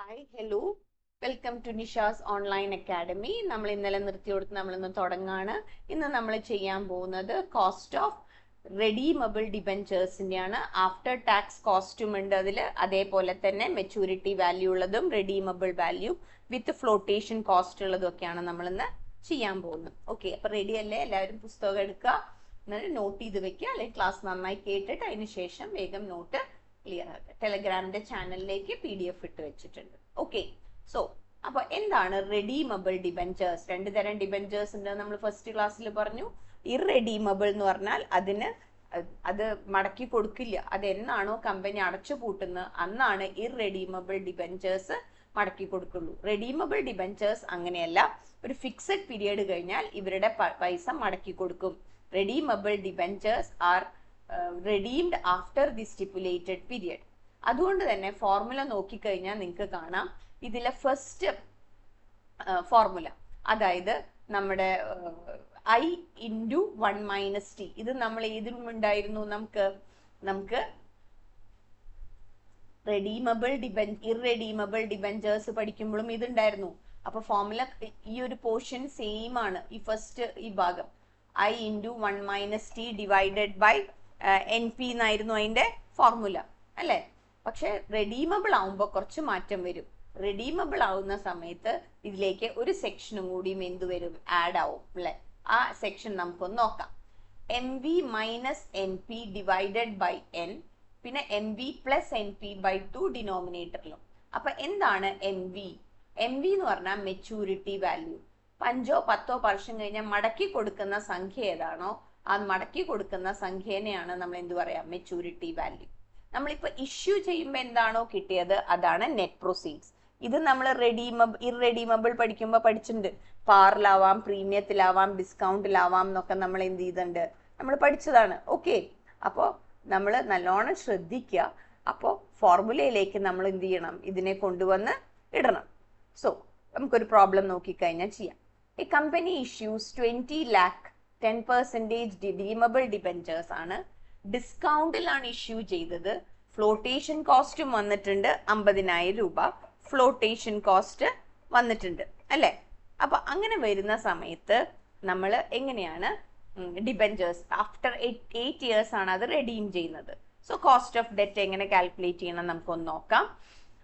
Hi hello welcome to Nisha's online academy. നമ്മൾ ഇന്നലെ നിർത്തിയെടുത്ത് നമ്മളിന്ന് തുടങ്ങാണ്. ഇന്ന് നമ്മൾ ചെയ്യാൻ പോകുന്നത് കോസ്റ്റ് ഓഫ് റെഡീമബിൾ ഡിബെഞ്ചേഴ്സിൻ്റെയാണ്. ആഫ്റ്റർ ടാക്സ് കോസ്റ്റും ഉണ്ട് അതിൽ, അതേപോലെ തന്നെ മെച്യൂരിറ്റി വാല്യൂ ഉള്ളതും redeemable value with flotation cost ഉള്ളതും ഒക്കെയാണ് നമ്മളിന്ന് ചെയ്യാൻ പോകുന്നത്. ഓക്കെ, അപ്പോൾ റെഡി അല്ലേ? എല്ലാവരും പുസ്തകം എടുക്കുക, എന്നിട്ട് നോട്ട് ചെയ്ത് വെക്കുക, അല്ലെങ്കിൽ ക്ലാസ് നന്നായി കേട്ടിട്ട് അതിന് ശേഷം വേഗം നോട്ട് ക്ലിയർ ആക്കുക. ടെലഗ്രാമിന്റെ ചാനലിലേക്ക് PDF ഇട്ട് വെച്ചിട്ടുണ്ട്. ഓക്കെ, സോ അപ്പൊ എന്താണ് റെഡീമബിൾ ഡിബെഞ്ചേഴ്സ്? രണ്ട് തരം ഡിബെഞ്ചേഴ്സ് ഉണ്ട് നമ്മൾ ഫസ്റ്റ് ക്ലാസ്സിൽ പറഞ്ഞു. ഇറെഡീമബിൾ എന്ന് പറഞ്ഞാൽ അത് മടക്കി കൊടുക്കില്ല. അത് എന്നാണോ കമ്പനി അടച്ചു പൂട്ടുന്നത് അന്നാണ് ഇറെഡീമബിൾ ഡിബെഞ്ചേഴ്സ് മടക്കി കൊടുക്കുള്ളൂ. റെഡീമബിൾ ഡിബെഞ്ചേഴ്സ് അങ്ങനെയല്ല, ഒരു ഫിക്സഡ് പീരിയഡ് കഴിഞ്ഞാൽ ഇവരുടെ പൈസ മടക്കി കൊടുക്കും. Redeemable debentures are redeemed after the stipulated period. അതുകൊണ്ട് തന്നെ ഫോർമുല നോക്കിക്കഴിഞ്ഞാൽ നിങ്ങൾക്ക് കാണാം ഇതിലെ ഫസ്റ്റ് ഫോർമുല, അതായത് നമ്മുടെ I into 1 minus t. ഇത് നമ്മൾ ഏതിലും ഉണ്ടായിരുന്നു? നമുക്ക് ഇറെഡീമബിൾ ഡിബെഞ്ചേഴ്സ് പഠിക്കുമ്പോഴും ഇതുണ്ടായിരുന്നു. അപ്പൊ ഫോർമുല ഈ ഒരു പോർഷൻ സെയിം ആണ്. ഈ ഫസ്റ്റ് ഈ ഭാഗം I into 1 minus t divided by NP എന്നായിരുന്നു അതിന്റെ ഫോർമുല അല്ലേ? പക്ഷെ റെഡീമബിൾ ആവുമ്പോൾ കുറച്ച് മാറ്റം വരും. റെഡീമബിൾ ആവുന്ന സമയത്ത് ഇതിലേക്ക് ഒരു സെക്ഷനും കൂടിയും എന്ത് വരും? ആഡ് ആവും അല്ലെ? ആ സെക്ഷൻ നമുക്കൊന്ന് നോക്കാം. MV minus NP divided by N, പിന്നെ MV plus NP by 2 ഡിനോമിനേറ്ററിലും. അപ്പൊ എന്താണ് MV? MV എന്ന് പറഞ്ഞാൽ മെച്യൂരിറ്റി വാല്യൂ. 5 or 10 വർഷം കഴിഞ്ഞാൽ മടക്കി കൊടുക്കുന്ന സംഖ്യ ഏതാണോ ആ മടക്കി കൊടുക്കുന്ന സംഖ്യേനെയാണ് നമ്മൾ എന്ത് പറയാ? Maturity value. നമ്മളിപ്പോ ഇഷ്യൂ ചെയ്യുമ്പോൾ എന്താണോ കിട്ടിയത് അതാണ് നെറ്റ് പ്രൊസീഡ്സ്. ഇത് നമ്മൾ ഇറെഡീമബിൾ പഠിക്കുമ്പോൾ പഠിച്ചിട്ടുണ്ട്. പാറിലാവാം, പ്രീമിയത്തിലാവാം, ഡിസ്കൗണ്ടിലാവാം എന്നൊക്കെ നമ്മൾ എന്ത് ചെയ്തിട്ടുണ്ട്, നമ്മൾ പഠിച്ചതാണ്. ഓക്കെ, അപ്പോൾ നമ്മൾ നല്ലോണം ശ്രദ്ധിക്കുക. അപ്പോൾ ഫോർമുലയിലേക്ക് നമ്മൾ എന്ത് ചെയ്യണം? ഇതിനെ കൊണ്ടുവന്ന് ഇടണം. സോ നമുക്കൊരു പ്രോബ്ലം നോക്കിക്കഴിഞ്ഞാൽ ചെയ്യാം. A company issues 20 lakh 10% redeemable debentures ആണ്. ഡിസ്കൗണ്ടിലാണ് ഇഷ്യൂ ചെയ്തത്. ഫ്ലോട്ടേഷൻ കോസ്റ്റും വന്നിട്ടുണ്ട് 50,000 രൂപ. ഫ്ലോട്ടേഷൻ കോസ്റ്റ് വന്നിട്ടുണ്ട് അല്ലെ? അപ്പൊ അങ്ങനെ വരുന്ന സമയത്ത് നമ്മൾ എങ്ങനെയാണ് ഡിബെഞ്ചേഴ്സ് ആഫ്റ്റർ 8 years ആണ് അത് റെഡീം ചെയ്യുന്നത്. സോ കോസ്റ്റ് ഓഫ് ഡെറ്റ് എങ്ങനെ കാൽക്കുലേറ്റ് ചെയ്യണം നമുക്കൊന്ന് നോക്കാം.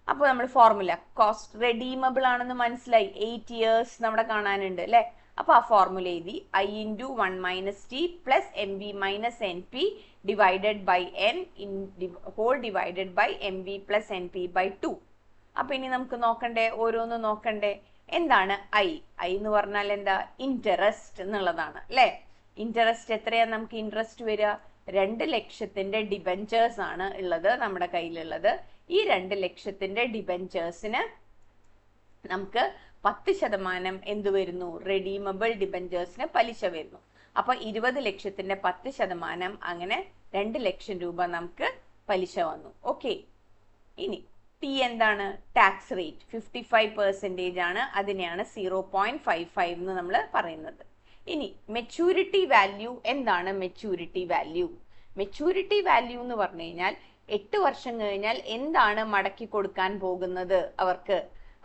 അപ്പോൾ നമ്മൾ ഫോർമുല കോസ്റ്റ് റെഡീമബിൾ ആണെന്ന് മനസ്സിലായി. 8 years നമ്മുടെ കാണാനുണ്ട് അല്ലെ? അപ്പൊ ആ ഫോർമുല എഴുതി I into 1 minus t plus MV minus NP divided by N whole divided by MV plus NP by 2. അപ്പൊ ഇനി നമുക്ക് നോക്കണ്ടേ, ഓരോന്ന് നോക്കണ്ടേ. എന്താണ് I എന്ന് പറഞ്ഞാൽ എന്താ? ഇൻട്രസ്റ്റ് എന്നുള്ളതാണ് അല്ലെ? ഇൻട്രസ്റ്റ് എത്രയാ നമുക്ക് ഇൻട്രസ്റ്റ് വരിക? 2 ലക്ഷത്തിന്റെ ഡിബെഞ്ചേഴ്സ് ആണ് ഉള്ളത് നമ്മുടെ കയ്യിലുള്ളത്. ഈ 2 ലക്ഷത്തിന്റെ ഡിബെഞ്ചേഴ്സിന് നമുക്ക് 10% എന്ത് വരുന്നു? റെഡീമബിൾ ഡിബെഞ്ചേഴ്സിന് പലിശ വരുന്നു. അപ്പൊ 20 ലക്ഷത്തിന്റെ 10%, അങ്ങനെ 2 ലക്ഷം രൂപ നമുക്ക് പലിശ വന്നു. ഓക്കെ, ഇനി ടി എന്താണ്? ടാക്സ് റേറ്റ് 55% ആണ്. അതിനെയാണ് 0.55 എന്ന് നമ്മൾ പറയുന്നത്. ഇനി മെച്യൂരിറ്റി വാല്യൂ എന്താണ്? മെച്യൂരിറ്റി വാല്യൂ എന്ന് പറഞ്ഞു കഴിഞ്ഞാൽ 8 വർഷം കഴിഞ്ഞാൽ എന്താണ് മടക്കി കൊടുക്കാൻ പോകുന്നത്?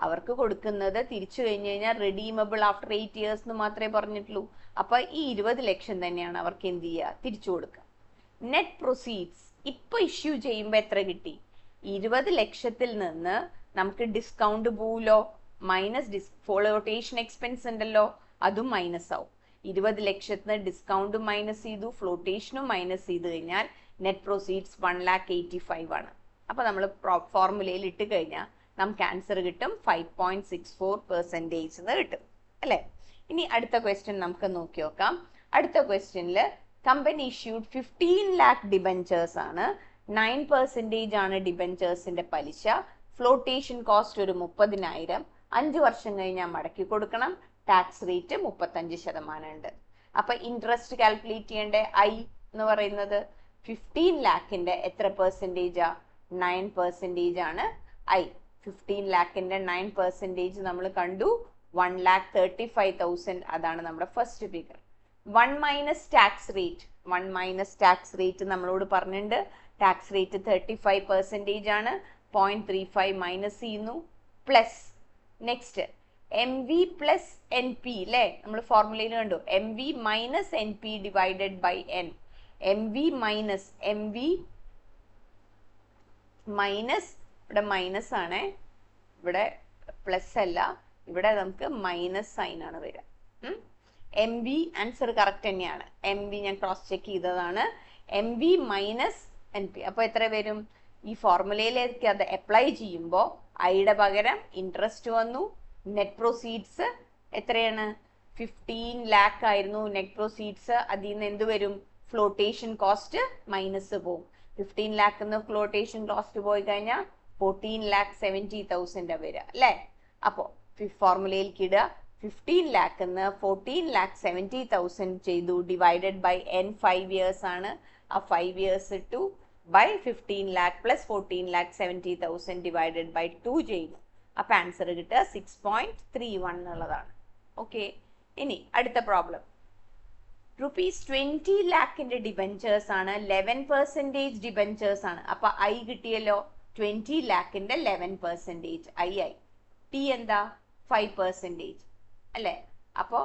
അവർക്ക് കൊടുക്കുന്നത് തിരിച്ചു കഴിഞ്ഞു കഴിഞ്ഞാൽ റെഡീമബിൾ ആഫ്റ്റർ 8 years എന്ന് മാത്രമേ പറഞ്ഞിട്ടുള്ളൂ. അപ്പൊ ഈ 20 ലക്ഷം തന്നെയാണ് അവർക്ക് എന്ത് ചെയ്യുക? തിരിച്ചു കൊടുക്കുക. നെറ്റ് പ്രൊസീഡ്സ് ഇപ്പൊ ഇഷ്യൂ ചെയ്യുമ്പോൾ എത്ര കിട്ടി? 20 ലക്ഷത്തിൽ നിന്ന് നമുക്ക് ഡിസ്കൗണ്ട് പോലോ, മൈനസ് ഫ്ലോട്ടേഷൻ എക്സ്പെൻസ് ഉണ്ടല്ലോ, അതും മൈനസ് ആവും. 20 ലക്ഷത്തിന് ഡിസ്കൗണ്ടും മൈനസ് ചെയ്തു, ഫ്ലോട്ടേഷനും മൈനസ് ചെയ്ത് കഴിഞ്ഞാൽ നെറ്റ് പ്രൊസീഡ്സ് 1,85,000 ആണ്. അപ്പൊ നമ്മൾ ഫോർമുലയിൽ ഇട്ട് കഴിഞ്ഞാൽ നമുക്ക് ആൻസർ കിട്ടും 5.64% എന്ന് കിട്ടും അല്ലെ? ഇനി അടുത്ത ക്വസ്റ്റ്യൻ നമുക്ക് നോക്കി നോക്കാം. അടുത്ത ക്വസ്റ്റ്യനിൽ കമ്പനി ഇഷ്യൂഡ് 15 lakh ഡിബെഞ്ചേഴ്സ് ആണ്. 9% ആണ് ഡിബെഞ്ചേഴ്സിന്റെ പലിശ. ഫ്ലോട്ടേഷൻ കോസ്റ്റ് ഒരു 30,000. 5 വർഷം കഴിഞ്ഞാൽ മടക്കി കൊടുക്കണം. ടാക്സ് റേറ്റ് 35% ഉണ്ട്. അപ്പൊ ഇൻട്രസ്റ്റ് കാൽക്കുലേറ്റ് ചെയ്യേണ്ട I എന്ന് പറയുന്നത് 15 lakhന്റെ എത്ര പെർസെന്റേജാ? 9% ആണ് I. 15 lakhന്റെ 9% നമ്മൾ കണ്ടു 1,35,000. അതാണ് നമ്മുടെ first figure. 1 minus tax rate നമ്മളോട് പറഞ്ഞിട്ടുണ്ട്. ടാക്സ് റേറ്റ് 35% ആണ്. 0.35 മൈനസ് ചെയ്യുന്നു. Plus next M V plus N P അല്ലേ, നമ്മൾ ഫോർമുലയിൽ കണ്ടു M V minus N P divided by N. M V minus ഇവിടെ മൈനസ് ആണ്, ഇവിടെ പ്ലസ് അല്ല, ഇവിടെ നമുക്ക് മൈനസ് സൈൻ ആണ് വരിക. എം വി ആൻസർ കറക്റ്റ് തന്നെയാണ്. എം വി ഞാൻ ക്രോസ് ചെക്ക് ചെയ്തതാണ്. M V minus N P. അപ്പോൾ എത്ര വരും? ഈ ഫോർമുലയിലേക്ക് അത് അപ്ലൈ ചെയ്യുമ്പോൾ ഐയുടെ പകരം ഇൻട്രസ്റ്റ് വന്നു. നെറ്റ് പ്രൊസീഡ്സ് എത്രയാണ്? 15 lakh ആയിരുന്നു നെറ്റ് പ്രൊസീഡ്സ്. അതിൽ നിന്ന് എന്ത് വരും? ഫ്ലോട്ടേഷൻ കോസ്റ്റ് മൈനസ് പോകും. 15 lakh ഫ്ലോട്ടേഷൻ കോസ്റ്റ് പോയി കഴിഞ്ഞാൽ 14,70,000 വരിക അല്ലേ. അപ്പോൾ ഫോർമുലയിലേക്ക് ഇടുക. 15 lakh 14,70,000 ചെയ്തു. ഡിവൈഡഡ് ബൈ n 5 years ആണ്. ആ 5 years ഇട്ടു. By 15 lakh plus 14,70,000 divided by 2 ചെയ്തു. അപ്പൊ ആൻസർ കിട്ടുക 6.31 എന്നുള്ളതാണ്. ഓക്കെ, ഇനി അടുത്ത പ്രോബ്ലം. ₹20 lakh ഡിബെഞ്ചേഴ്സ് ആണ്. 11% ഡിബെഞ്ചേഴ്സ് ആണ്. അപ്പൊ ഐ കിട്ടിയല്ലോ. 20 lakh 11% ഐ. ടി എന്താ? 5% അല്ലേ. അപ്പോ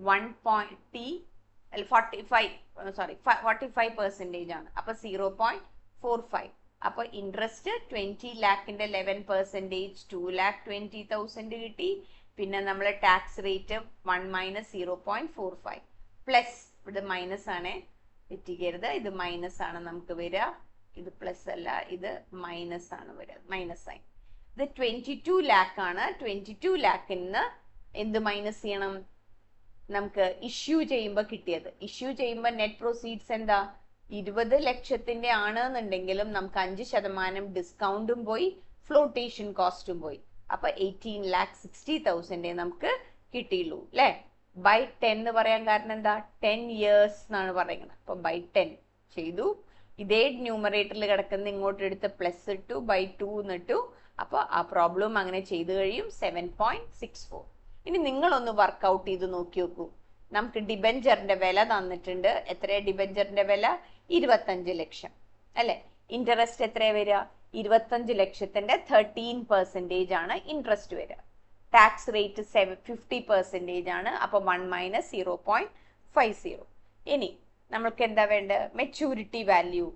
45% ആണ്. അപ്പൊ 0.45. അപ്പൊ ഇൻട്രസ്റ്റ് 20 lakh 11% 2,20,000 കിട്ടി. പിന്നെ നമ്മൾ ടാക്സ് റേറ്റ് 1 മൈനസ് 0.45 പ്ലസ്, ഇത് മൈനസ് ആണ്, തെറ്റിക്കരുത്, ഇത് മൈനസ് ആണ് നമുക്ക് വരിക. ഇത് പ്ലസ് അല്ല, ഇത് മൈനസ് ആണ് വരിക, മൈനസ് സൈൻ. ഇത് 22 lakh ആണ്. 22 lakh എന്ത് മൈനസ് ചെയ്യണം? നമുക്ക് ഇഷ്യൂ ചെയ്യുമ്പോൾ കിട്ടിയത്. ഇഷ്യൂ ചെയ്യുമ്പോൾ നെറ്റ് പ്രൊസീഡ്സ് എന്താ? 20 ലക്ഷത്തിന്റെ ആണെന്നുണ്ടെങ്കിലും നമുക്ക് 5% ഡിസ്കൗണ്ടും പോയി, ഫ്ലോട്ടേഷൻ കോസ്റ്റും പോയി. അപ്പൊ 18,60,000 നമുക്ക് കിട്ടിയുള്ളൂ അല്ലെ. ബൈ 10 എന്ന് പറയാൻ കാരണം എന്താ? 10 years എന്നാണ് പറയുന്നത്. അപ്പൊ ബൈ 10 ചെയ്തു. ഇതേ ന്യൂമറേറ്ററിൽ കിടക്കുന്ന ഇങ്ങോട്ട് എടുത്ത് പ്ലസ് ഇട്ടു, ബൈ 2 എന്നിട്ടു. അപ്പൊ ആ പ്രോബ്ലം അങ്ങനെ ചെയ്തു കഴിയും. 7.64. ഇനി നിങ്ങളൊന്ന് വർക്ക്ഔട്ട് ചെയ്ത് നോക്കി നോക്കൂ. നമുക്ക് ഡിബെഞ്ചറിന്റെ വില തന്നിട്ടുണ്ട്. എത്രയാ ഡിബെഞ്ചറിന്റെ വില? 25 ലക്ഷം അല്ലെ. ഇൻട്രസ്റ്റ് എത്രയാ വരിക? 25 ലക്ഷത്തിന്റെ 13% ആണ് ഇൻട്രസ്റ്റ് വരിക. ടാക്സ് റേറ്റ് 50% ആണ്. അപ്പൊ 1 മൈനസ് 0.50. ഇനി നമ്മൾക്ക് എന്താ വേണ്ടത്? Maturity value.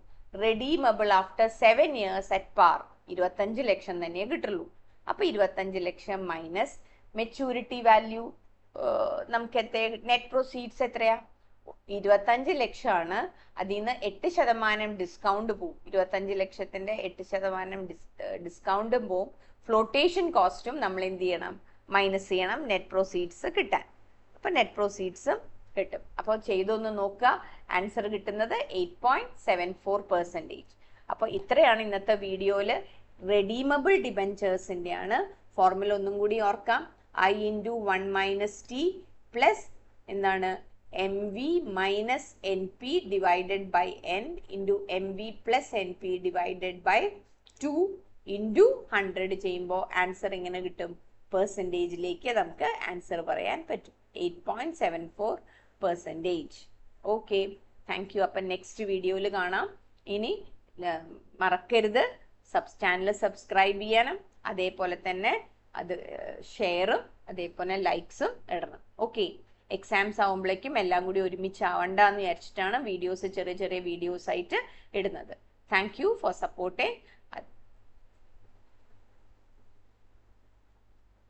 Redeemable after 7 years at par. 25 lakh തന്നെ കിട്ടുള്ളൂ. അപ്പൊ 25 ലക്ഷം മൈനസ് മെച്യൂരിറ്റി വാല്യൂ. നമുക്ക് നെറ്റ് പ്രൊസീഡ്സ് എത്രയാ? 25 ലക്ഷമാണ്. അതിൽ നിന്ന് 8% ഡിസ്കൗണ്ട് പോവും. 25 ലക്ഷത്തിന്റെ 8% ഡിസ്കൗണ്ടും പോവും. ഫ്ലോട്ടേഷൻ കോസ്റ്റും നമ്മൾ എന്ത് ചെയ്യണം? മൈനസ് ചെയ്യണം നെറ്റ് പ്രൊസീഡ്സ് കിട്ടാൻ. അപ്പൊ നെറ്റ് പ്രൊസീഡ്സും കിട്ടും. അപ്പോൾ ചെയ്തൊന്ന് നോക്കുക. ആൻസർ കിട്ടുന്നത് 8.74%. അപ്പോൾ ഇത്രയാണ് ഇന്നത്തെ വീഡിയോയിൽ റെഡീമബിൾ ഡിബെഞ്ചേഴ്സിന്റെ ആണ്. ഫോർമുല ഒന്നും കൂടി ഓർക്കാം. I into 1 minus t plus എന്താണ്? mv minus np divided by n into mv plus np divided by 2 into 100 ചെയ്യുമ്പോൾ ആൻസർ എങ്ങനെ കിട്ടും? പെർസെൻറ്റേജിലേക്ക് നമുക്ക് ആൻസർ പറയാൻ പറ്റും. 8.74%. Okay, thank you. അപ്പം നെക്സ്റ്റ് വീഡിയോയിൽ കാണാം. ഇനി മറക്കരുത് ചാനൽ സബ്സ്ക്രൈബ് ചെയ്യണം. അതേപോലെ തന്നെ അത് ഷെയറും അതേപോലെ ലൈക്സും ഇടണം. ഓക്കെ, എക്സാംസ് ആവുമ്പോഴേക്കും എല്ലാം കൂടി ഒരുമിച്ച് ആവണ്ടെന്ന് വിചാരിച്ചിട്ടാണ് ചെറിയ ചെറിയ വീഡിയോസ് ആയിട്ട് ഇടുന്നത്. Thank you for supporting.